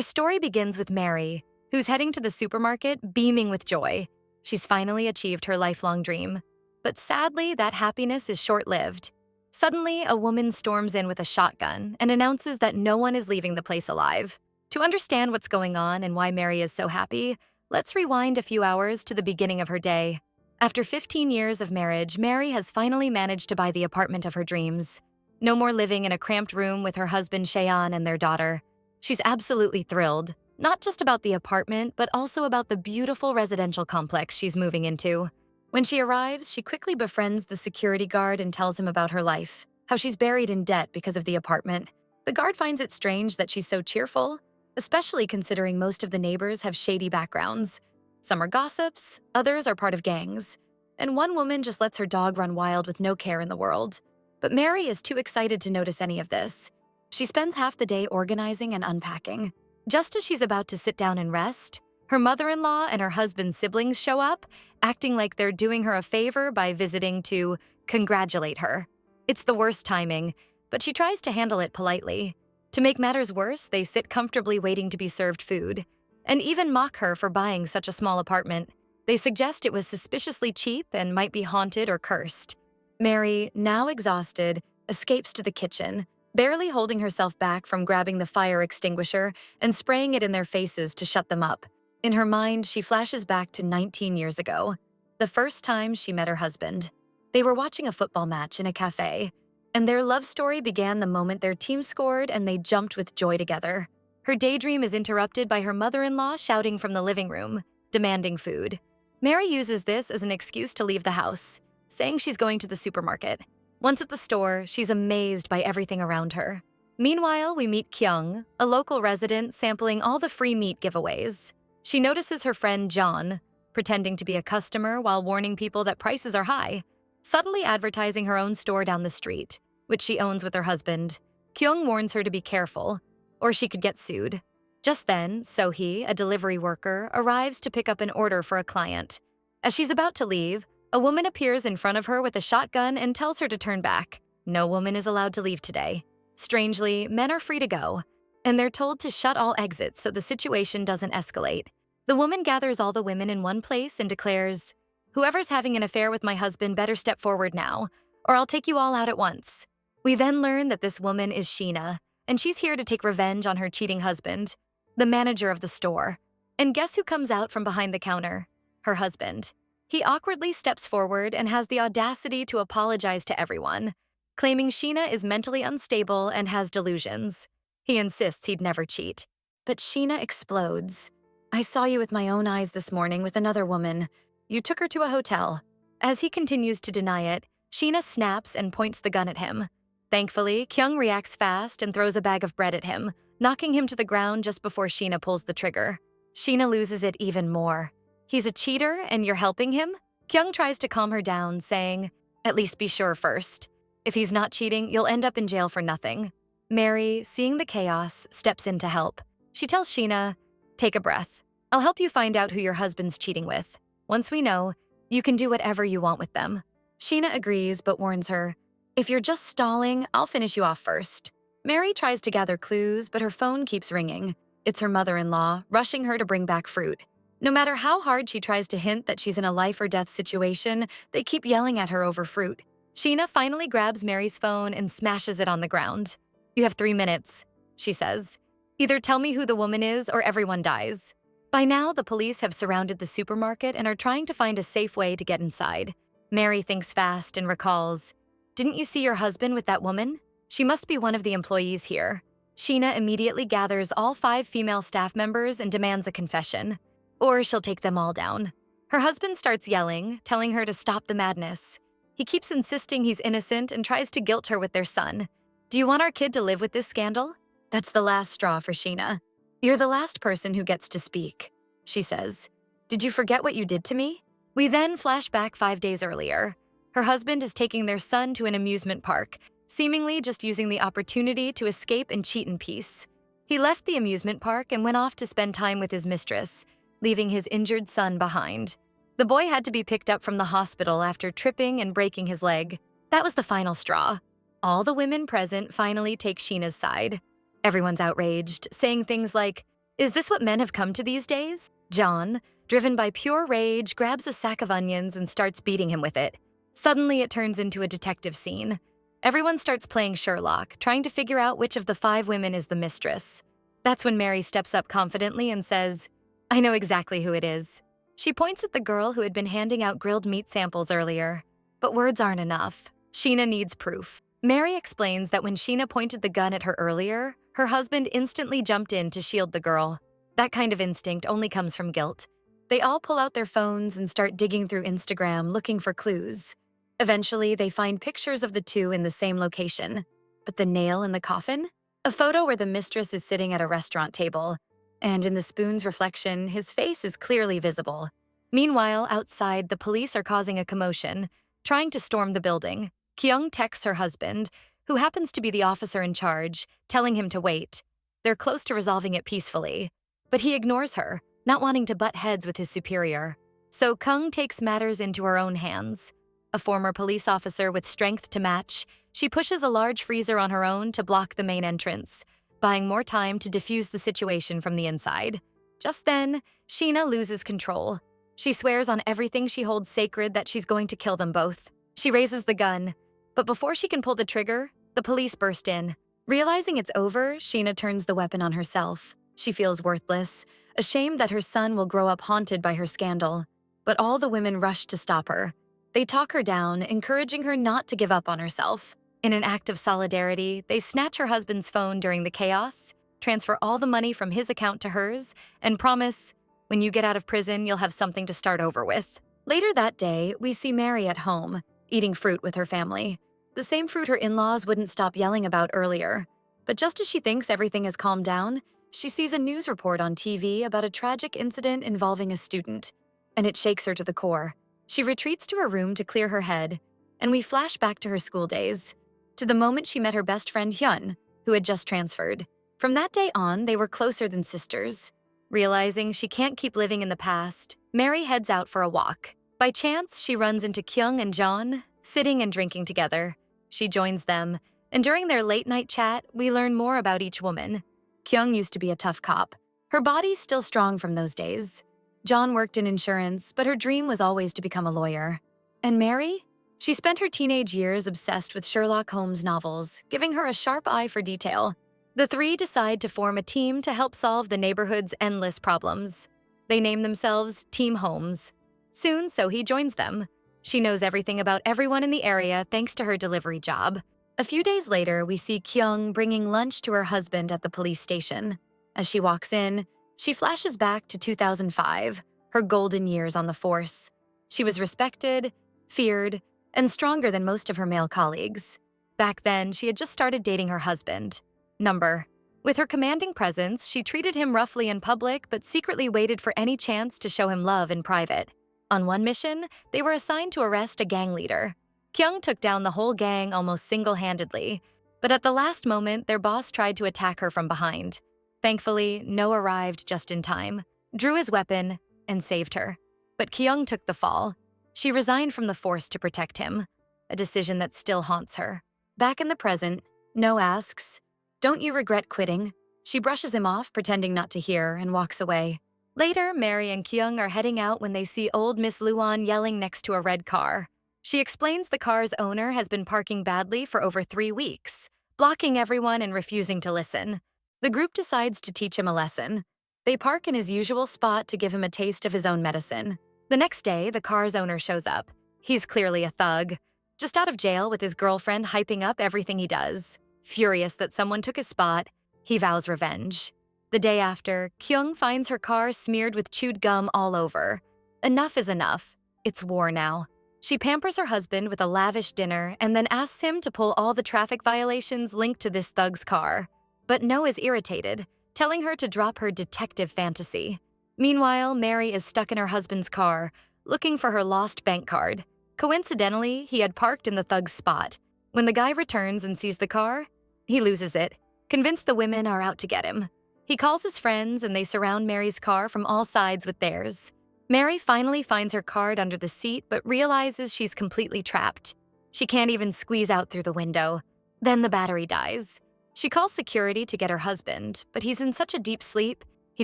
Our story begins with Mary, who's heading to the supermarket beaming with joy. She's finally achieved her lifelong dream. But sadly, that happiness is short-lived. Suddenly, a woman storms in with a shotgun and announces that no one is leaving the place alive. To understand what's going on and why Mary is so happy, let's rewind a few hours to the beginning of her day. After 15 years of marriage, Mary has finally managed to buy the apartment of her dreams. No more living in a cramped room with her husband Cheyenne and their daughter. She's absolutely thrilled, not just about the apartment, but also about the beautiful residential complex she's moving into. When she arrives, she quickly befriends the security guard and tells him about her life, how she's buried in debt because of the apartment. The guard finds it strange that she's so cheerful, especially considering most of the neighbors have shady backgrounds. Some are gossips, others are part of gangs, and one woman just lets her dog run wild with no care in the world. But Mary is too excited to notice any of this. She spends half the day organizing and unpacking. Just as she's about to sit down and rest, her mother-in-law and her husband's siblings show up, acting like they're doing her a favor by visiting to congratulate her. It's the worst timing, but she tries to handle it politely. To make matters worse, they sit comfortably waiting to be served food, and even mock her for buying such a small apartment. They suggest it was suspiciously cheap and might be haunted or cursed. Mary, now exhausted, escapes to the kitchen, barely holding herself back from grabbing the fire extinguisher and spraying it in their faces to shut them up. In her mind, she flashes back to 19 years ago, the first time she met her husband. They were watching a football match in a cafe, and their love story began the moment their team scored and they jumped with joy together. Her daydream is interrupted by her mother-in-law shouting from the living room, demanding food. Mary uses this as an excuse to leave the house, saying she's going to the supermarket. Once at the store, she's amazed by everything around her. Meanwhile, we meet Kyung, a local resident sampling all the free meat giveaways. She notices her friend John, pretending to be a customer while warning people that prices are high, subtly advertising her own store down the street, which she owns with her husband. Kyung warns her to be careful, or she could get sued. Just then, So-hee, a delivery worker, arrives to pick up an order for a client. As she's about to leave, a woman appears in front of her with a shotgun and tells her to turn back. No woman is allowed to leave today. Strangely, men are free to go, and they're told to shut all exits so the situation doesn't escalate. The woman gathers all the women in one place and declares, "Whoever's having an affair with my husband better step forward now, or I'll take you all out at once." We then learn that this woman is Sheena, and she's here to take revenge on her cheating husband, the manager of the store. And guess who comes out from behind the counter? Her husband. He awkwardly steps forward and has the audacity to apologize to everyone, claiming Sheena is mentally unstable and has delusions. He insists he'd never cheat. But Sheena explodes. "I saw you with my own eyes this morning with another woman. You took her to a hotel." As he continues to deny it, Sheena snaps and points the gun at him. Thankfully, Kyung reacts fast and throws a bag of bread at him, knocking him to the ground just before Sheena pulls the trigger. Sheena loses it even more. "He's a cheater and you're helping him?" Kyung tries to calm her down, saying, "At least be sure first. If he's not cheating, you'll end up in jail for nothing." Mary, seeing the chaos, steps in to help. She tells Sheena, "Take a breath. I'll help you find out who your husband's cheating with. Once we know, you can do whatever you want with them." Sheena agrees but warns her, "If you're just stalling, I'll finish you off first." Mary tries to gather clues, but her phone keeps ringing. It's her mother-in-law, rushing her to bring back fruit. No matter how hard she tries to hint that she's in a life-or-death situation, they keep yelling at her over fruit. Sheena finally grabs Mary's phone and smashes it on the ground. "You have 3 minutes," she says. "Either tell me who the woman is or everyone dies." By now, the police have surrounded the supermarket and are trying to find a safe way to get inside. Mary thinks fast and recalls, "Didn't you see your husband with that woman? She must be one of the employees here." Sheena immediately gathers all 5 female staff members and demands a confession. Or she'll take them all down. Her husband starts yelling, telling her to stop the madness. He keeps insisting he's innocent and tries to guilt her with their son. "Do you want our kid to live with this scandal?" That's the last straw for Sheena. "You're the last person who gets to speak," she says. "Did you forget what you did to me?" We then flash back 5 days earlier. Her husband is taking their son to an amusement park, seemingly just using the opportunity to escape and cheat in peace. He left the amusement park and went off to spend time with his mistress, leaving his injured son behind. The boy had to be picked up from the hospital after tripping and breaking his leg. That was the final straw. All the women present finally take Sheena's side. Everyone's outraged, saying things like, Is this what men have come to these days? John, driven by pure rage, grabs a sack of onions and starts beating him with it. Suddenly, it turns into a detective scene. Everyone starts playing Sherlock, trying to figure out which of the 5 women is the mistress. That's when Mary steps up confidently and says, "I know exactly who it is." She points at the girl who had been handing out grilled meat samples earlier. But words aren't enough. Sheena needs proof. Mary explains that when Sheena pointed the gun at her earlier, her husband instantly jumped in to shield the girl. That kind of instinct only comes from guilt. They all pull out their phones and start digging through Instagram looking for clues. Eventually, they find pictures of the two in the same location. But the nail in the coffin? A photo where the mistress is sitting at a restaurant table, and in the spoon's reflection, his face is clearly visible. Meanwhile, outside, the police are causing a commotion, trying to storm the building. Kyung texts her husband, who happens to be the officer in charge, telling him to wait. They're close to resolving it peacefully. But he ignores her, not wanting to butt heads with his superior. So Kung takes matters into her own hands. A former police officer with strength to match, she pushes a large freezer on her own to block the main entrance, buying more time to defuse the situation from the inside. Just then, Sheena loses control. She swears on everything she holds sacred that she's going to kill them both. She raises the gun, but before she can pull the trigger, the police burst in. Realizing it's over, Sheena turns the weapon on herself. She feels worthless, ashamed that her son will grow up haunted by her scandal. But all the women rush to stop her. They talk her down, encouraging her not to give up on herself. In an act of solidarity, they snatch her husband's phone during the chaos, transfer all the money from his account to hers, and promise, "When you get out of prison, you'll have something to start over with." Later that day, we see Mary at home, eating fruit with her family. The same fruit her in-laws wouldn't stop yelling about earlier. But just as she thinks everything has calmed down, she sees a news report on TV about a tragic incident involving a student, and it shakes her to the core. She retreats to her room to clear her head, and we flash back to her school days, to the moment she met her best friend Hyun, who had just transferred. From that day on, they were closer than sisters. Realizing she can't keep living in the past, Mary heads out for a walk. By chance, she runs into Kyung and John, sitting and drinking together. She joins them, and during their late-night chat, we learn more about each woman. Kyung used to be a tough cop. Her body's still strong from those days. John worked in insurance, but her dream was always to become a lawyer. And Mary? She spent her teenage years obsessed with Sherlock Holmes novels, giving her a sharp eye for detail. The three decide to form a team to help solve the neighborhood's endless problems. They name themselves Team Holmes. Soon, Sohee joins them. She knows everything about everyone in the area thanks to her delivery job. A few days later, we see Kyung bringing lunch to her husband at the police station. As she walks in, she flashes back to 2005, her golden years on the force. She was respected, feared, and stronger than most of her male colleagues. Back then, she had just started dating her husband, Number. With her commanding presence, she treated him roughly in public but secretly waited for any chance to show him love in private. On one mission, they were assigned to arrest a gang leader. Kyung took down the whole gang almost single-handedly, but at the last moment, their boss tried to attack her from behind. Thankfully, No arrived just in time, drew his weapon, and saved her. But Kyung took the fall. She resigned from the force to protect him, a decision that still haunts her. Back in the present, No asks, "Don't you regret quitting?" She brushes him off, pretending not to hear, and walks away. Later, Mary and Kyung are heading out when they see old Miss Luan yelling next to a red car. She explains the car's owner has been parking badly for over 3 weeks, blocking everyone and refusing to listen. The group decides to teach him a lesson. They park in his usual spot to give him a taste of his own medicine. The next day, the car's owner shows up. He's clearly a thug, just out of jail with his girlfriend hyping up everything he does. Furious that someone took his spot, he vows revenge. The day after, Kyung finds her car smeared with chewed gum all over. Enough is enough. It's war now. She pampers her husband with a lavish dinner and then asks him to pull all the traffic violations linked to this thug's car. But No is irritated, telling her to drop her detective fantasy. Meanwhile, Mary is stuck in her husband's car, looking for her lost bank card. Coincidentally, he had parked in the thug's spot. When the guy returns and sees the car, he loses it, convinced the women are out to get him. He calls his friends and they surround Mary's car from all sides with theirs. Mary finally finds her card under the seat but realizes she's completely trapped. She can't even squeeze out through the window. Then the battery dies. She calls security to get her husband, but he's in such a deep sleep, He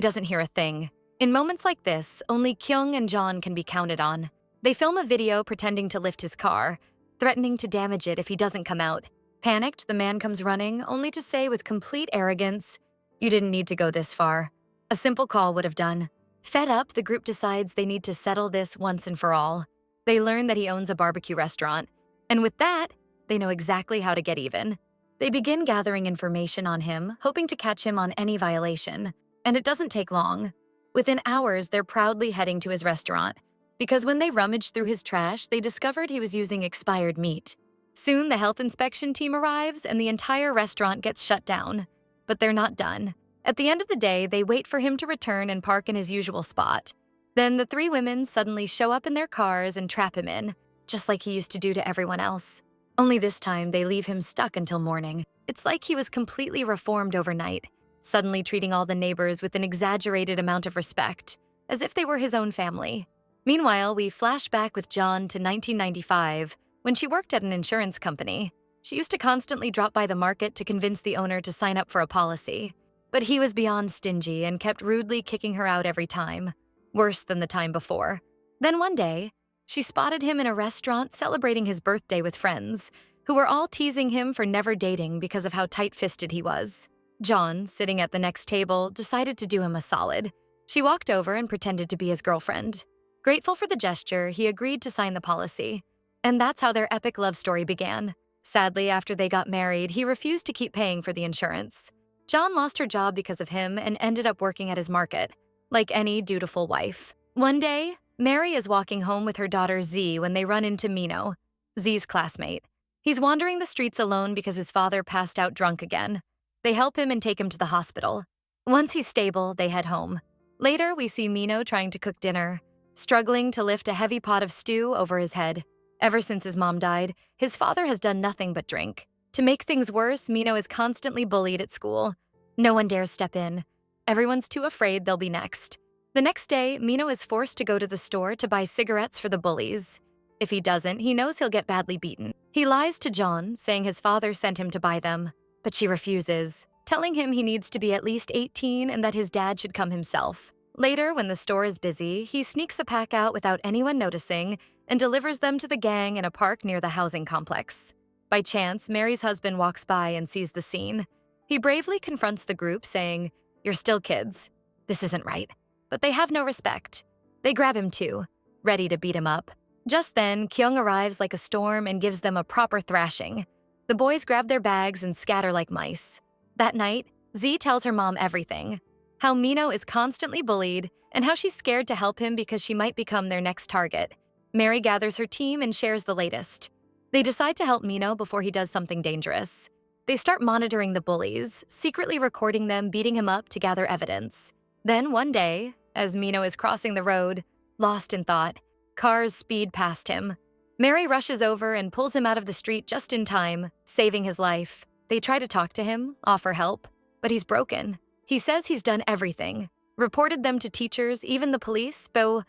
doesn't hear a thing. In moments like this, only Kyung and John can be counted on. They film a video pretending to lift his car, threatening to damage it if he doesn't come out. Panicked, the man comes running, only to say with complete arrogance, "You didn't need to go this far. A simple call would have done." Fed up, the group decides they need to settle this once and for all. They learn that he owns a barbecue restaurant, and with that, they know exactly how to get even. They begin gathering information on him, hoping to catch him on any violation, and it doesn't take long. Within hours, they're proudly heading to his restaurant, because when they rummaged through his trash, they discovered he was using expired meat. Soon, the health inspection team arrives and the entire restaurant gets shut down. But they're not done. At the end of the day, they wait for him to return and park in his usual spot. Then the three women suddenly show up in their cars and trap him in, just like he used to do to everyone else. Only this time, they leave him stuck until morning. It's like he was completely reformed overnight, suddenly treating all the neighbors with an exaggerated amount of respect, as if they were his own family. Meanwhile, we flash back with John to 1995, when she worked at an insurance company. She used to constantly drop by the market to convince the owner to sign up for a policy. But he was beyond stingy and kept rudely kicking her out every time, worse than the time before. Then one day, she spotted him in a restaurant celebrating his birthday with friends, who were all teasing him for never dating because of how tight-fisted he was. John, sitting at the next table, decided to do him a solid. She walked over and pretended to be his girlfriend. Grateful for the gesture, he agreed to sign the policy. And that's how their epic love story began. Sadly, after they got married, he refused to keep paying for the insurance. John lost her job because of him and ended up working at his market, like any dutiful wife. One day, Mary is walking home with her daughter Z when they run into Mino, Z's classmate. He's wandering the streets alone because his father passed out drunk again. They help him and take him to the hospital. Once he's stable, they head home. Later, we see Mino trying to cook dinner, struggling to lift a heavy pot of stew over his head. Ever since his mom died, his father has done nothing but drink. To make things worse, Mino is constantly bullied at school. No one dares step in. Everyone's too afraid they'll be next. The next day, Mino is forced to go to the store to buy cigarettes for the bullies. If he doesn't, he knows he'll get badly beaten. He lies to John, saying his father sent him to buy them, but she refuses, telling him he needs to be at least 18 and that his dad should come himself. Later, when the store is busy, he sneaks a pack out without anyone noticing and delivers them to the gang in a park near the housing complex. By chance, Mary's husband walks by and sees the scene. He bravely confronts the group, saying, "You're still kids. This isn't right." But they have no respect. They grab him too, ready to beat him up. Just then, Kyung arrives like a storm and gives them a proper thrashing. The boys grab their bags and scatter like mice. That night, Z tells her mom everything. How Mino is constantly bullied and how she's scared to help him because she might become their next target. Mary gathers her team and shares the latest. They decide to help Mino before he does something dangerous. They start monitoring the bullies, secretly recording them beating him up to gather evidence. Then one day, as Mino is crossing the road, lost in thought, cars speed past him. Mary rushes over and pulls him out of the street just in time, saving his life. They try to talk to him, offer help, but he's broken. He says he's done everything, reported them to teachers, even the police, but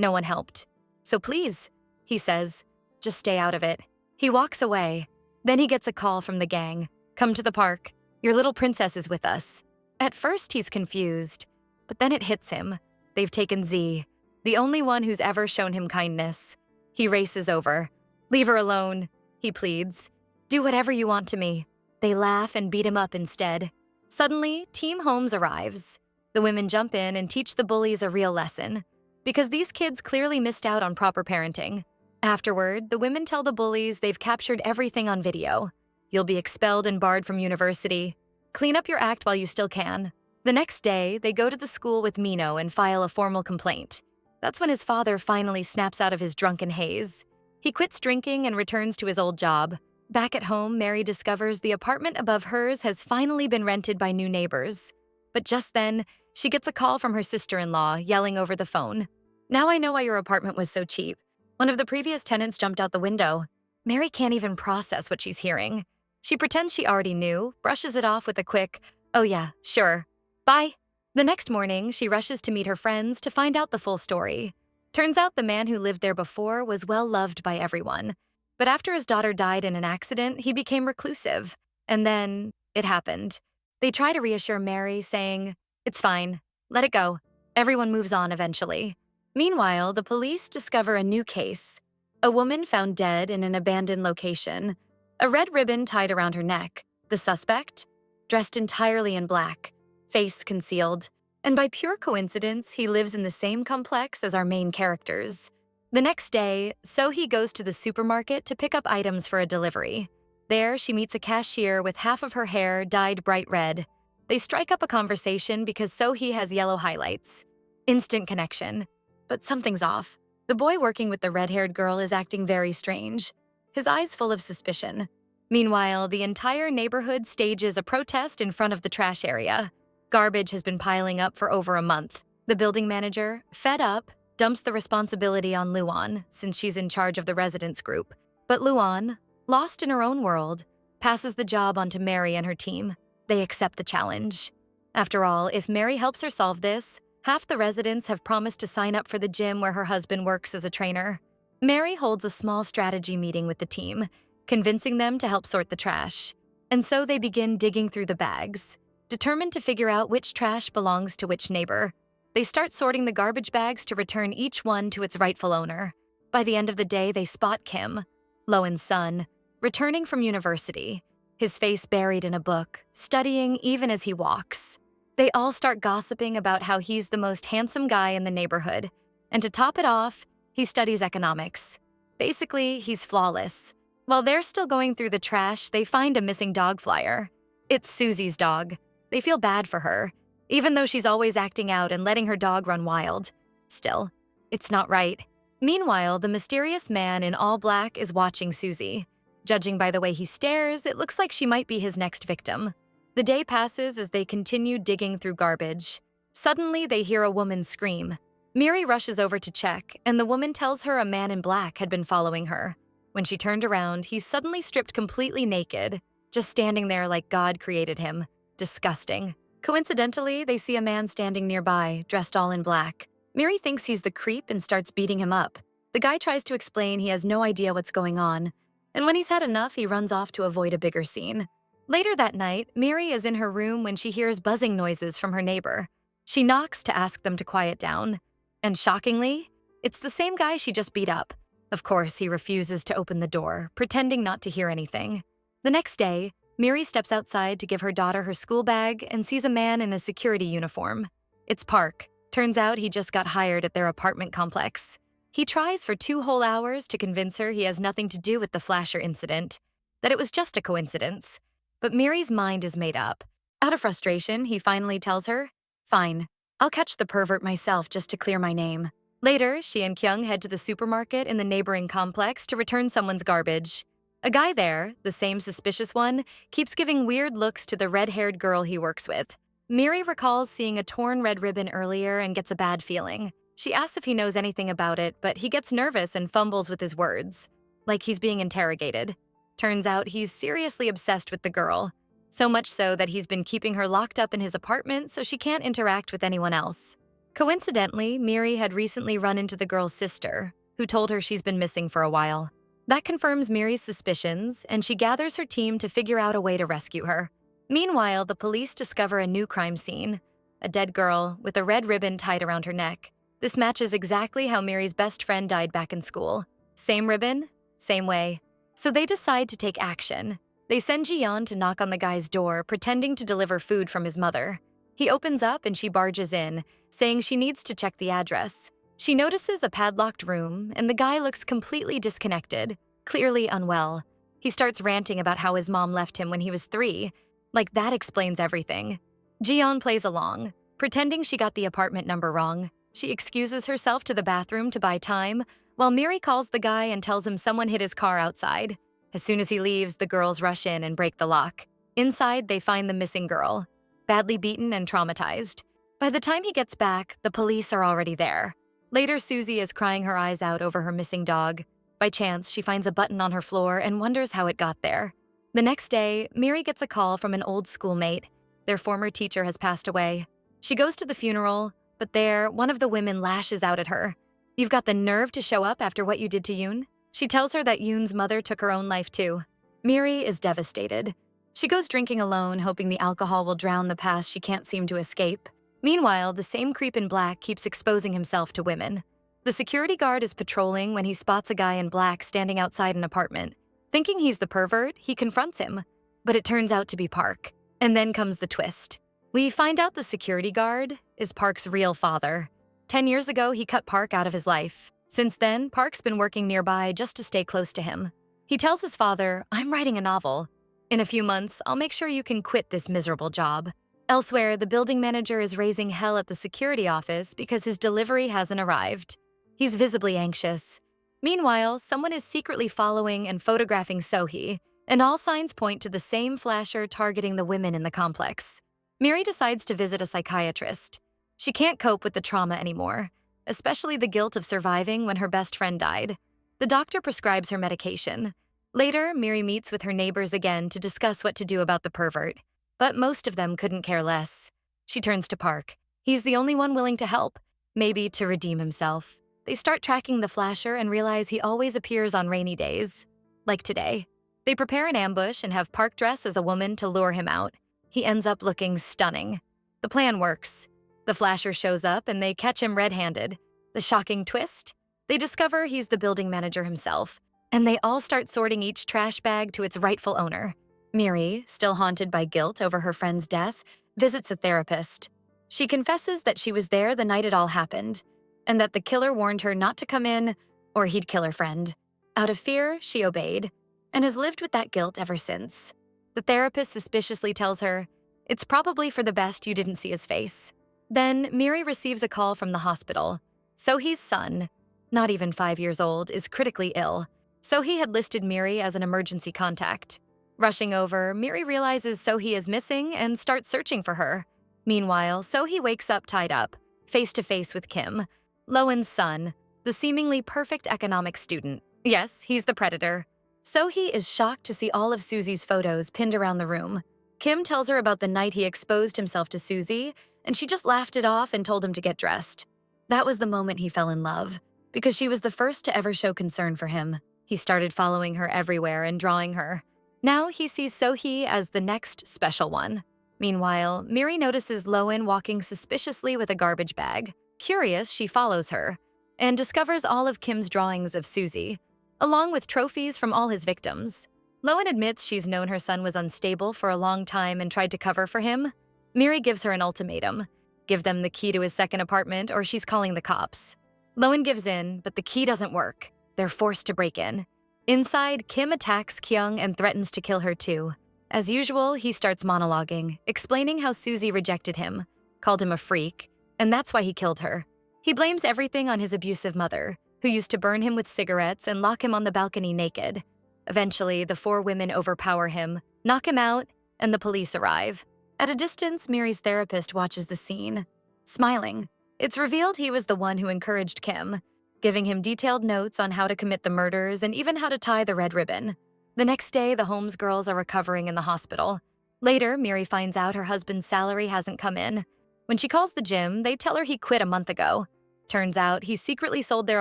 no one helped. "So please," he says, "just stay out of it." He walks away. Then he gets a call from the gang. "Come to the park. Your little princess is with us." At first, he's confused, but then it hits him. They've taken Z, the only one who's ever shown him kindness. He races over. "Leave her alone," he pleads. "Do whatever you want to me." They laugh and beat him up instead. Suddenly, Team Holmes arrives. The women jump in and teach the bullies a real lesson, because these kids clearly missed out on proper parenting. Afterward, the women tell the bullies they've captured everything on video. "You'll be expelled and barred from university. Clean up your act while you still can." The next day, they go to the school with Mino and file a formal complaint. That's when his father finally snaps out of his drunken haze. He quits drinking and returns to his old job. Back at home, Mary discovers the apartment above hers has finally been rented by new neighbors. But just then, she gets a call from her sister-in-law, yelling over the phone. "Now I know why your apartment was so cheap. One of the previous tenants jumped out the window." Mary can't even process what she's hearing. She pretends she already knew, brushes it off with a quick, "Oh yeah, sure. Bye." The next morning, she rushes to meet her friends to find out the full story. Turns out the man who lived there before was well loved by everyone. But after his daughter died in an accident, he became reclusive. And then, it happened. They try to reassure Mary, saying, "It's fine. Let it go. Everyone moves on eventually. Meanwhile, the police discover a new case. A woman found dead in an abandoned location. A red ribbon tied around her neck. The suspect? Dressed entirely in black, face concealed. And by pure coincidence, he lives in the same complex as our main characters. The next day, Sohee goes to the supermarket to pick up items for a delivery. There, she meets a cashier with half of her hair dyed bright red. They strike up a conversation because Sohee has yellow highlights. Instant connection. But something's off. The boy working with the red-haired girl is acting very strange, his eyes full of suspicion. Meanwhile, the entire neighborhood stages a protest in front of the trash area. Garbage has been piling up for over a month. The building manager, fed up, dumps the responsibility on Luan, since she's in charge of the residents group. But Luan, lost in her own world, passes the job on to Mary and her team. They accept the challenge. After all, if Mary helps her solve this, half the residents have promised to sign up for the gym where her husband works as a trainer. Mary holds a small strategy meeting with the team, convincing them to help sort the trash. And so they begin digging through the bags, determined to figure out which trash belongs to which neighbor. They start sorting the garbage bags to return each one to its rightful owner. By the end of the day, they spot Kim, Lowen's son, returning from university, his face buried in a book, studying even as he walks. They all start gossiping about how he's the most handsome guy in the neighborhood. And to top it off, he studies economics. Basically, he's flawless. While they're still going through the trash, they find a missing dog flyer. It's Susie's dog. They feel bad for her, even though she's always acting out and letting her dog run wild. Still, it's not right. Meanwhile, the mysterious man in all black is watching Susie. Judging by the way he stares, it looks like she might be his next victim. The day passes as they continue digging through garbage. Suddenly, they hear a woman scream. Miri rushes over to check, and the woman tells her a man in black had been following her. When she turned around, he's suddenly stripped completely naked, just standing there like God created him. Disgusting. Coincidentally, they see a man standing nearby, dressed all in black. Miri thinks he's the creep and starts beating him up. The guy tries to explain he has no idea what's going on. And when he's had enough, he runs off to avoid a bigger scene. Later that night, Miri is in her room when she hears buzzing noises from her neighbor. She knocks to ask them to quiet down. And shockingly, it's the same guy she just beat up. Of course, he refuses to open the door, pretending not to hear anything. The next day, Miri steps outside to give her daughter her school bag and sees a man in a security uniform. It's Park. Turns out he just got hired at their apartment complex. He tries for 2 whole hours to convince her he has nothing to do with the flasher incident, that it was just a coincidence. But Miri's mind is made up. Out of frustration, he finally tells her, "Fine, I'll catch the pervert myself just to clear my name." Later, she and Kyung head to the supermarket in the neighboring complex to return someone's garbage. A guy there, the same suspicious one, keeps giving weird looks to the red-haired girl he works with. Miri recalls seeing a torn red ribbon earlier and gets a bad feeling. She asks if he knows anything about it, but he gets nervous and fumbles with his words, like he's being interrogated. Turns out he's seriously obsessed with the girl, so much so that he's been keeping her locked up in his apartment so she can't interact with anyone else. Coincidentally, Miri had recently run into the girl's sister, who told her she's been missing for a while. That confirms Miri's suspicions, and she gathers her team to figure out a way to rescue her. Meanwhile, the police discover a new crime scene, a dead girl with a red ribbon tied around her neck. This matches exactly how Miri's best friend died back in school. Same ribbon, same way. So they decide to take action. They send Ji-yeon to knock on the guy's door, pretending to deliver food from his mother. He opens up and she barges in, saying she needs to check the address. She notices a padlocked room, and the guy looks completely disconnected, clearly unwell. He starts ranting about how his mom left him when he was 3. Like that explains everything. Ji-yeon plays along, pretending she got the apartment number wrong. She excuses herself to the bathroom to buy time, while Miri calls the guy and tells him someone hit his car outside. As soon as he leaves, the girls rush in and break the lock. Inside, they find the missing girl, badly beaten and traumatized. By the time he gets back, the police are already there. Later, Susie is crying her eyes out over her missing dog. By chance, she finds a button on her floor and wonders how it got there. The next day, Miri gets a call from an old schoolmate. Their former teacher has passed away. She goes to the funeral, but there, one of the women lashes out at her. "You've got the nerve to show up after what you did to Yoon?" She tells her that Yoon's mother took her own life too. Miri is devastated. She goes drinking alone, hoping the alcohol will drown the past she can't seem to escape. Meanwhile, the same creep in black keeps exposing himself to women. The security guard is patrolling when he spots a guy in black standing outside an apartment. Thinking he's the pervert, he confronts him. But it turns out to be Park. And then comes the twist. We find out the security guard is Park's real father. 10 years ago, he cut Park out of his life. Since then, Park's been working nearby just to stay close to him. He tells his father, "I'm writing a novel. In a few months, I'll make sure you can quit this miserable job." Elsewhere, the building manager is raising hell at the security office because his delivery hasn't arrived. He's visibly anxious. Meanwhile, someone is secretly following and photographing Sohee, and all signs point to the same flasher targeting the women in the complex. Miri decides to visit a psychiatrist. She can't cope with the trauma anymore, especially the guilt of surviving when her best friend died. The doctor prescribes her medication. Later, Miri meets with her neighbors again to discuss what to do about the pervert, but most of them couldn't care less. She turns to Park. He's the only one willing to help, maybe to redeem himself. They start tracking the flasher and realize he always appears on rainy days, like today. They prepare an ambush and have Park dress as a woman to lure him out. He ends up looking stunning. The plan works. The flasher shows up and they catch him red-handed. The shocking twist? They discover he's the building manager himself, and they all start sorting each trash bag to its rightful owner. Miri, still haunted by guilt over her friend's death, visits a therapist. She confesses that she was there the night it all happened, and that the killer warned her not to come in or he'd kill her friend. Out of fear, she obeyed, and has lived with that guilt ever since. The therapist suspiciously tells her, "It's probably for the best you didn't see his face." Then, Miri receives a call from the hospital. Sohee's son, not even 5 years old, is critically ill. Sohee had listed Miri as an emergency contact. Rushing over, Miri realizes Sohee is missing and starts searching for her. Meanwhile, Sohee wakes up tied up, face to face with Kim, Lowen's son, the seemingly perfect economic student. Yes, he's the predator. Sohee is shocked to see all of Susie's photos pinned around the room. Kim tells her about the night he exposed himself to Susie, and she just laughed it off and told him to get dressed. That was the moment he fell in love, because she was the first to ever show concern for him. He started following her everywhere and drawing her. Now he sees Sohee as the next special one. Meanwhile, Miri notices Lowen walking suspiciously with a garbage bag. Curious, she follows her and discovers all of Kim's drawings of Susie, along with trophies from all his victims. Lowen admits she's known her son was unstable for a long time and tried to cover for him. Miri gives her an ultimatum: give them the key to his second apartment or she's calling the cops. Lowen gives in, but the key doesn't work. They're forced to break in. Inside, Kim attacks Kyung and threatens to kill her too. As usual, he starts monologuing, explaining how Susie rejected him, called him a freak, and that's why he killed her. He blames everything on his abusive mother, who used to burn him with cigarettes and lock him on the balcony naked. Eventually, the 4 women overpower him, knock him out, and the police arrive. At a distance, Miri's therapist watches the scene, smiling. It's revealed he was the one who encouraged Kim, giving him detailed notes on how to commit the murders and even how to tie the red ribbon. The next day, the Holmes girls are recovering in the hospital. Later, Miri finds out her husband's salary hasn't come in. When she calls the gym, they tell her he quit a month ago. Turns out he secretly sold their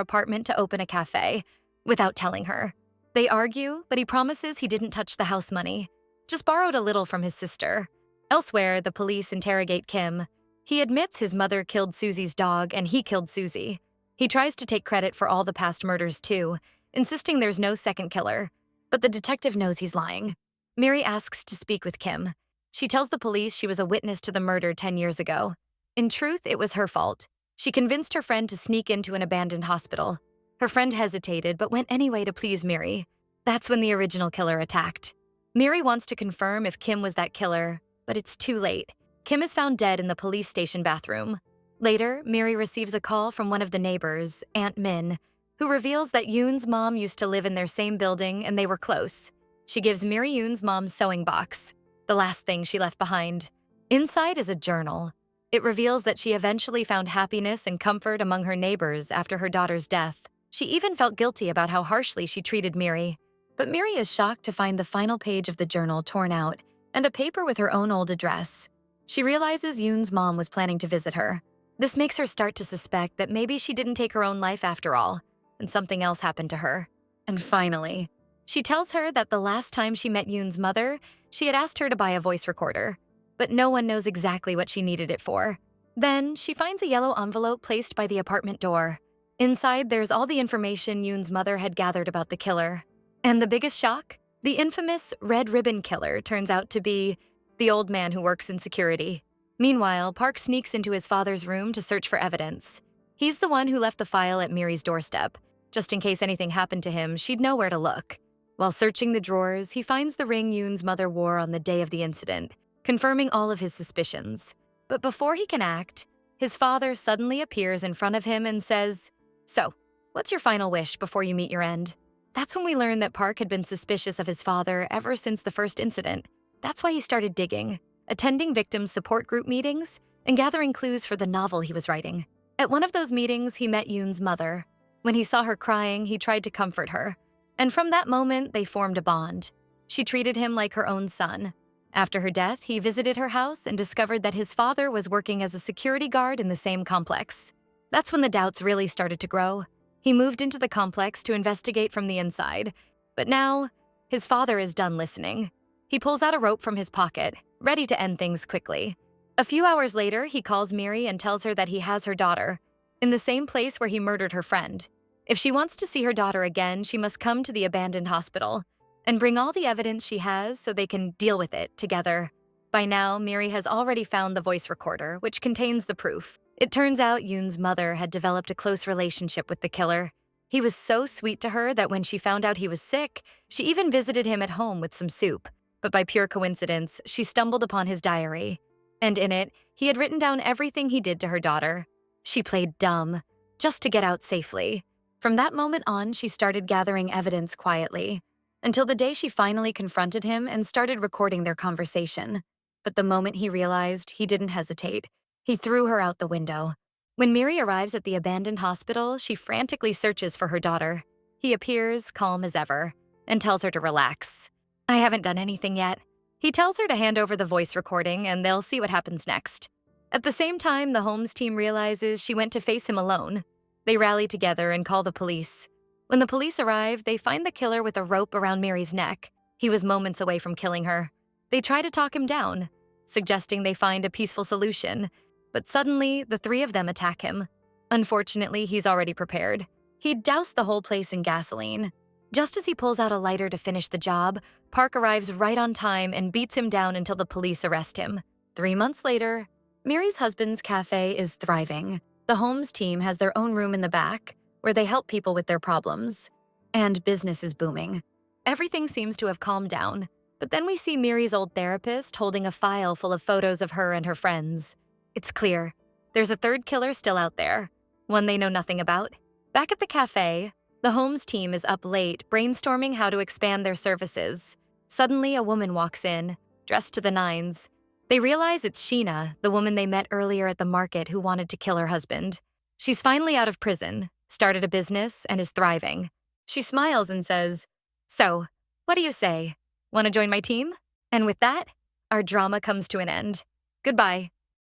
apartment to open a cafe, without telling her. They argue, but he promises he didn't touch the house money, just borrowed a little from his sister. Elsewhere, the police interrogate Kim. He admits his mother killed Susie's dog and he killed Susie. He tries to take credit for all the past murders too, insisting there's no second killer. But the detective knows he's lying. Miri asks to speak with Kim. She tells the police she was a witness to the murder 10 years ago. In truth, it was her fault. She convinced her friend to sneak into an abandoned hospital. Her friend hesitated, but went anyway to please Miri. That's when the original killer attacked. Miri wants to confirm if Kim was that killer, but it's too late. Kim is found dead in the police station bathroom. Later, Miri receives a call from one of the neighbors, Aunt Min, who reveals that Yoon's mom used to live in their same building and they were close. She gives Miri Yoon's mom's sewing box, the last thing she left behind. Inside is a journal. It reveals that she eventually found happiness and comfort among her neighbors after her daughter's death. She even felt guilty about how harshly she treated Miri. But Miri is shocked to find the final page of the journal torn out and a paper with her own old address. She realizes Yoon's mom was planning to visit her. This makes her start to suspect that maybe she didn't take her own life after all, and something else happened to her. And finally, she tells her that the last time she met Yoon's mother, she had asked her to buy a voice recorder, but no one knows exactly what she needed it for. Then, she finds a yellow envelope placed by the apartment door. Inside, there's all the information Yoon's mother had gathered about the killer. And the biggest shock? The infamous Red Ribbon Killer turns out to be the old man who works in security. Meanwhile, Park sneaks into his father's room to search for evidence. He's the one who left the file at Miri's doorstep. Just in case anything happened to him, she'd know where to look. While searching the drawers, he finds the ring Yoon's mother wore on the day of the incident, confirming all of his suspicions. But before he can act, his father suddenly appears in front of him and says, "So, what's your final wish before you meet your end?" That's when we learn that Park had been suspicious of his father ever since the first incident. That's why he started digging, attending victim support group meetings, and gathering clues for the novel he was writing. At one of those meetings, he met Yoon's mother. When he saw her crying, he tried to comfort her. And from that moment, they formed a bond. She treated him like her own son. After her death, he visited her house and discovered that his father was working as a security guard in the same complex. That's when the doubts really started to grow. He moved into the complex to investigate from the inside. But now, his father is done listening. He pulls out a rope from his pocket, ready to end things quickly. A few hours later, he calls Miri and tells her that he has her daughter, in the same place where he murdered her friend. If she wants to see her daughter again, she must come to the abandoned hospital and bring all the evidence she has so they can deal with it together. By now, Miri has already found the voice recorder, which contains the proof. It turns out Yoon's mother had developed a close relationship with the killer. He was so sweet to her that when she found out he was sick, she even visited him at home with some soup. But by pure coincidence, she stumbled upon his diary. And in it, he had written down everything he did to her daughter. She played dumb, just to get out safely. From that moment on, she started gathering evidence quietly, until the day she finally confronted him and started recording their conversation. But the moment he realized, he didn't hesitate. He threw her out the window. When Miri arrives at the abandoned hospital, she frantically searches for her daughter. He appears, calm as ever, and tells her to relax. "I haven't done anything yet." He tells her to hand over the voice recording and they'll see what happens next. At the same time, the Holmes team realizes she went to face him alone. They rally together and call the police. When the police arrive, they find the killer with a rope around Miri's neck. He was moments away from killing her. They try to talk him down, suggesting they find a peaceful solution. But suddenly, the three of them attack him. Unfortunately, he's already prepared. He'd doused the whole place in gasoline. Just as he pulls out a lighter to finish the job, Park arrives right on time and beats him down until the police arrest him. 3 months later, Miri's husband's cafe is thriving. The Holmes team has their own room in the back, where they help people with their problems. And business is booming. Everything seems to have calmed down. But then we see Miri's old therapist holding a file full of photos of her and her friends. It's clear. There's a third killer still out there, one they know nothing about. Back at the cafe, the Holmes team is up late brainstorming how to expand their services. Suddenly, a woman walks in, dressed to the nines. They realize it's Sheena, the woman they met earlier at the market who wanted to kill her husband. She's finally out of prison, started a business, and is thriving. She smiles and says, "So, what do you say? Want to join my team?" And with that, our drama comes to an end. Goodbye.